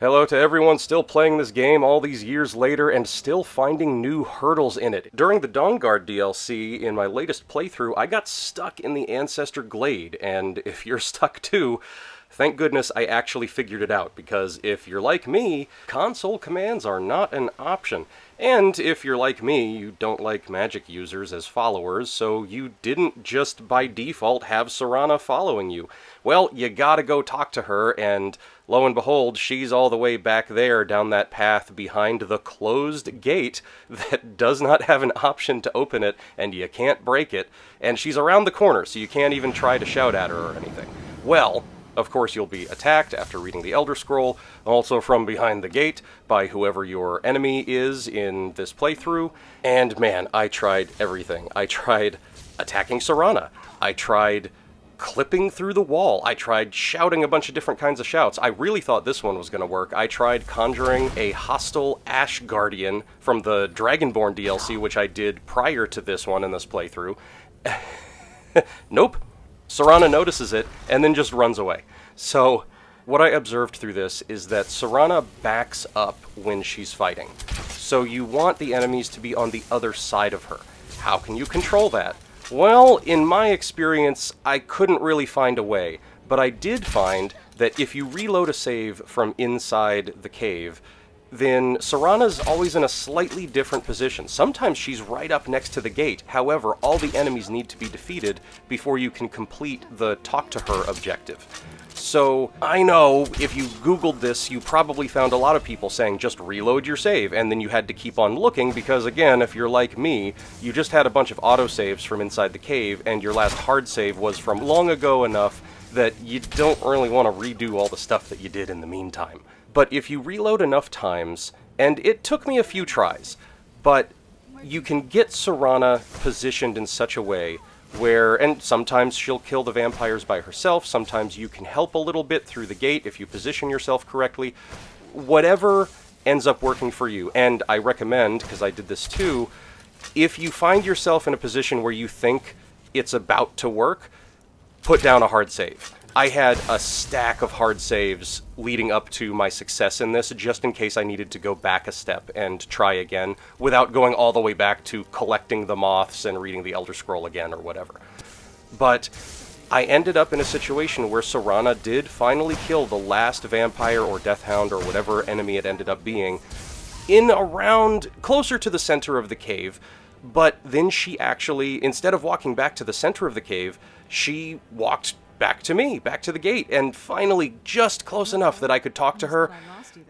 Hello to everyone still playing this game all these years later and still finding new hurdles in it. During the Dawnguard DLC in my latest playthrough, I got stuck in the Ancestor Glade, and if you're stuck too, thank goodness I actually figured it out, because if you're like me, console commands are not an option. And if you're like me, you don't like magic users as followers, so you didn't just by default have Serana following you. Well, you gotta go talk to her, and lo and behold, she's all the way back there down that path behind the closed gate that does not have an option to open it, and you can't break it, and she's around the corner, so you can't even try to shout at her or anything. Well, of course, you'll be attacked after reading the Elder Scroll, also from behind the gate, by whoever your enemy is in this playthrough. And man, I tried everything. I tried attacking Serana. I tried clipping through the wall. I tried shouting a bunch of different kinds of shouts. I really thought this one was going to work. I tried conjuring a hostile Ash Guardian from the Dragonborn DLC, which I did prior to this one in this playthrough. Nope. Serana notices it, and then just runs away. So, what I observed through this is that Serana backs up when she's fighting. So you want the enemies to be on the other side of her. How can you control that? Well, in my experience, I couldn't really find a way, but I did find that if you reload a save from inside the cave, then Serana's always in a slightly different position. Sometimes she's right up next to the gate. However, all the enemies need to be defeated before you can complete the talk to her objective. So, I know, if you Googled this, you probably found a lot of people saying just reload your save, and then you had to keep on looking because, again, if you're like me, you just had a bunch of autosaves from inside the cave, and your last hard save was from long ago enough that you don't really want to redo all the stuff that you did in the meantime. But if you reload enough times, and it took me a few tries, but you can get Serana positioned in such a way where, and sometimes she'll kill the vampires by herself, sometimes you can help a little bit through the gate if you position yourself correctly. Whatever ends up working for you, and I recommend, because I did this too, if you find yourself in a position where you think it's about to work, put down a hard save. I had a stack of hard saves leading up to my success in this, just in case I needed to go back a step and try again, without going all the way back to collecting the moths and reading the Elder Scroll again or whatever. But I ended up in a situation where Serana did finally kill the last vampire or deathhound or whatever enemy it ended up being, in around closer to the center of the cave, but then she actually, instead of walking back to the center of the cave, she walked back to me, back to the gate, and finally just close enough that I could talk to her,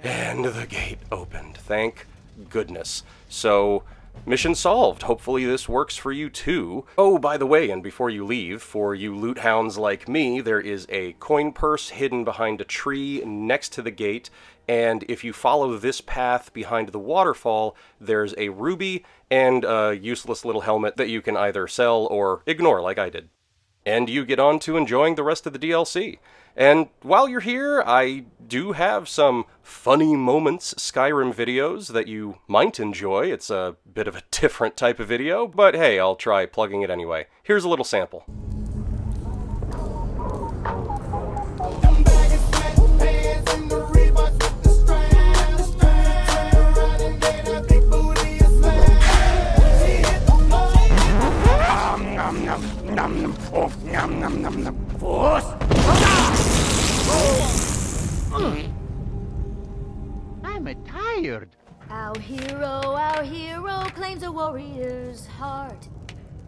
and the gate opened. Thank goodness. So, mission solved. Hopefully this works for you too. Oh, by the way, and before you leave, for you loot hounds like me, there is a coin purse hidden behind a tree next to the gate, and if you follow this path behind the waterfall, there's a ruby and a useless little helmet that you can either sell or ignore like I did. And you get on to enjoying the rest of the DLC. And while you're here, I do have some funny moments Skyrim videos that you might enjoy. It's a bit of a different type of video, but hey, I'll try plugging it anyway. Here's a little sample. I'm tired. Our hero claims a warrior's heart.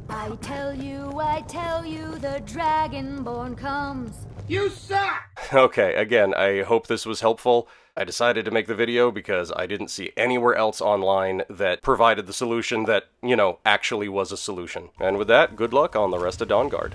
I tell you, the Dragonborn comes. You suck! Okay, again, I hope this was helpful. I decided to make the video because I didn't see anywhere else online that provided the solution that, actually was a solution. And with that, good luck on the rest of Dawnguard.